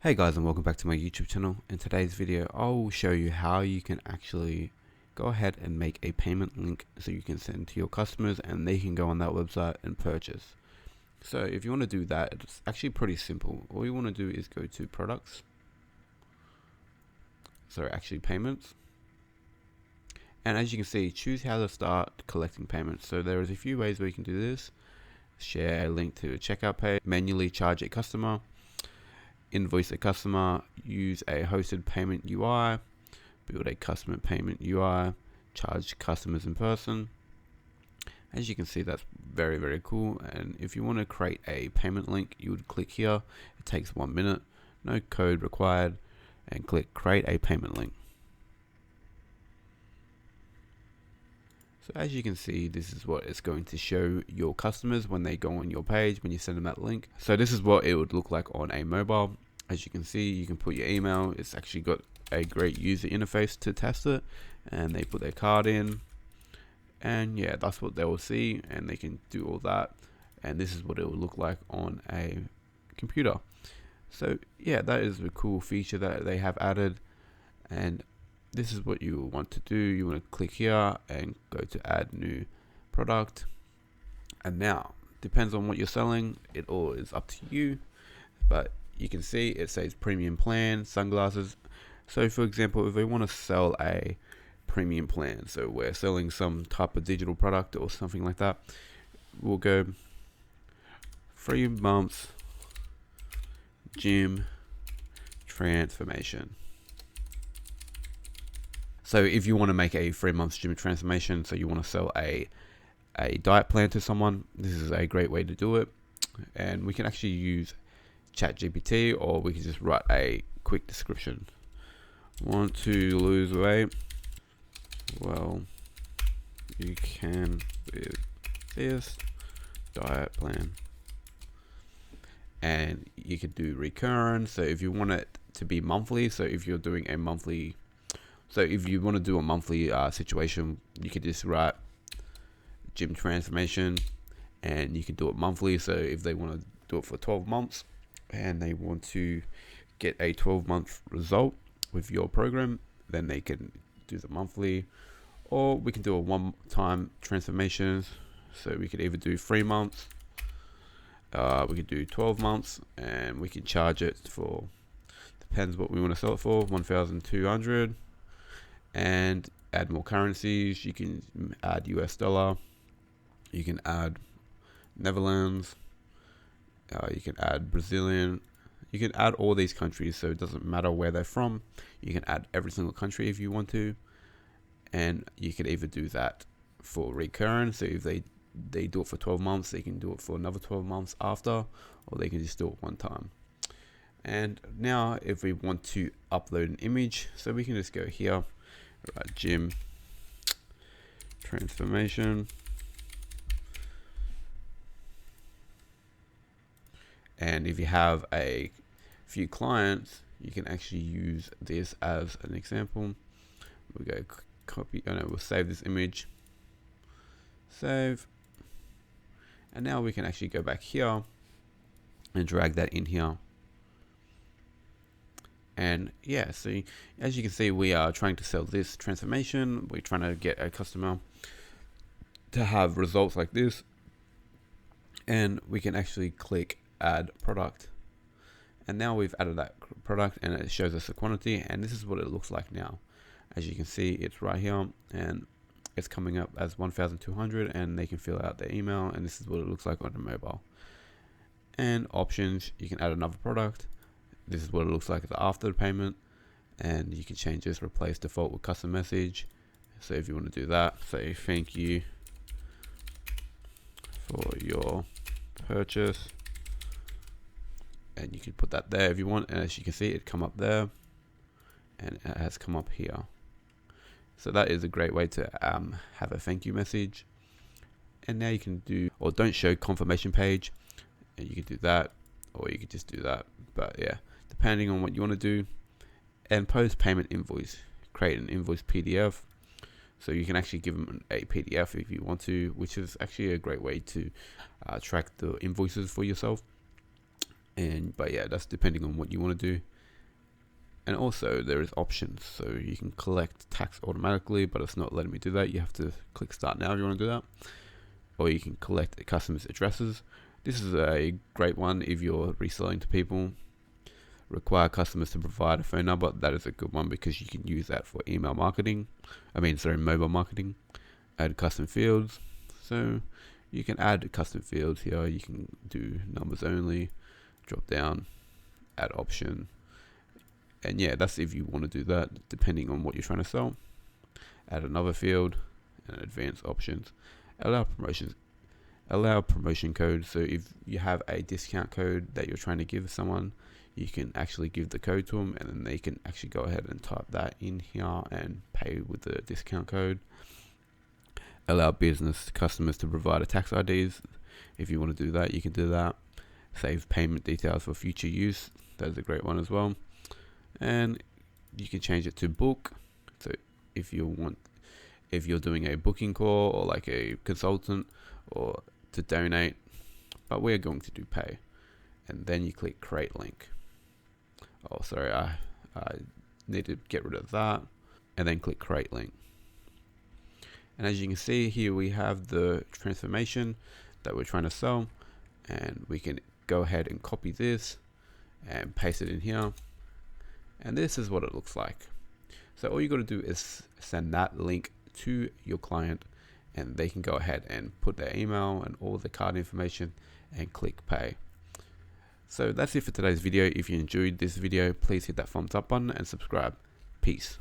Hey guys, and welcome back to my YouTube channel. In today's video I'll show you how you can actually go ahead and make a payment link so you can send to your customers and they can go on that website and purchase. So if you want to do that, it's actually pretty simple. All you want to do is go to products, payments, and as you can see, choose how to start collecting payments. So there is a few ways where you can do this. Share a link to a checkout page, manually charge a customer, invoice a customer, use a hosted payment UI, build a customer payment UI, charge customers in person. As you can see, that's very cool. And if you want to create a payment link, you would click here. It takes 1 minute, no code required, and click create a payment link. So as you can see, this is what it's going to show your customers when they go on your page, when you send them that link. So this is what it would look like on a mobile. As you can see, you can put your email. It's actually got a great user interface to test it, and they put their card in, and yeah, that's what they will see, and they can do all that. And this is what it will look like on a computer. So yeah, that is a cool feature that they have added, and this is what you want to do. You want to click here and go to add new product, and now depends on what you're selling, it all is up to you, but you can see it says premium plan, sunglasses. So for example, if we want to sell a premium plan, so we're selling some type of digital product or something like that, we'll go 3 months gym transformation. So if you want to make a 3 months gym transformation, so you want to sell a diet plan to someone, this is a great way to do it. And we can actually use ChatGPT, or we can just write a quick description. Want to lose weight? Well, you can with this diet plan. And you could do recurrent. So if you want it to be monthly, so if you're doing a monthly, so if you want to do a monthly situation, you could just write gym transformation, and you can do it monthly. So if they want to do it for 12 months and they want to get a 12-month result with your program, then they can do the monthly. Or we can do a one-time transformation. So we could either do 3 months, we could do 12 months, and we can charge it for, depends what we want to sell it for, 1,200. And add more currencies. You can add US dollar, you can add Netherlands, you can add Brazilian, you can add all these countries, so it doesn't matter where they're from. You can add every single country if you want to, and you could either do that for recurrent, so if they do it for 12 months, they can do it for another 12 months after, or they can just do it one time. And now if we want to upload an image, so we can just go here, gym transformation, and if you have a few clients, you can actually use this as an example. We'll go copy, we'll save this image, save, and now we can actually go back here and drag that in here. And yeah, so as you can see, we are trying to sell this transformation. We're trying to get a customer to have results like this, and we can actually click add product, and now we've added that product, and it shows us the quantity, and this is what it looks like now. As you can see, it's right here, and it's coming up as 1,200, and they can fill out their email, and this is what it looks like on the mobile. And options, you can add another product. This is what it looks like after the payment, and you can change this, replace default with custom message. So if you want to do that, say thank you for your purchase, and you can put that there if you want, and as you can see, it come up there, and it has come up here. So that is a great way to have a thank you message. And now you can do, or don't show confirmation page, and you can do that, or you could just do that, but yeah, depending on what you want to do. And post payment invoice, create an invoice PDF, so you can actually give them a PDF if you want to, which is actually a great way to track the invoices for yourself. But yeah, that's depending on what you want to do. And also there is options, so you can collect tax automatically, but it's not letting me do that. You have to click start now if you want to do that. Or you can collect customers' addresses. This is a great one if you're reselling to people. Require customers to provide a phone number. That is a good one because you can use that for email marketing. Mobile marketing. Add custom fields. So you can add custom fields here. You can do numbers only, drop down, add option. And yeah, that's if you want to do that, depending on what you're trying to sell. Add another field and advanced options. Allow promotion code. So if you have a discount code that you're trying to give someone, you can actually give the code to them, and then they can actually go ahead and type that in here and pay with the discount code. Allow business customers to provide a tax IDs. If you want to do that, you can do that. Save payment details for future use. That is a great one as well. And you can change it to book. So if you're doing a booking call or like a consultant, or to donate, but we're going to do pay. And then you click create link. Oh, sorry, I need to get rid of that. And then click create link. And as you can see here, we have the transformation that we're trying to sell, and we can go ahead and copy this and paste it in here. And this is what it looks like. So all you got to do is send that link to your client, and they can go ahead and put their email and all the card information and click pay. So that's it for today's video. If you enjoyed this video, please hit that thumbs up button and subscribe. Peace.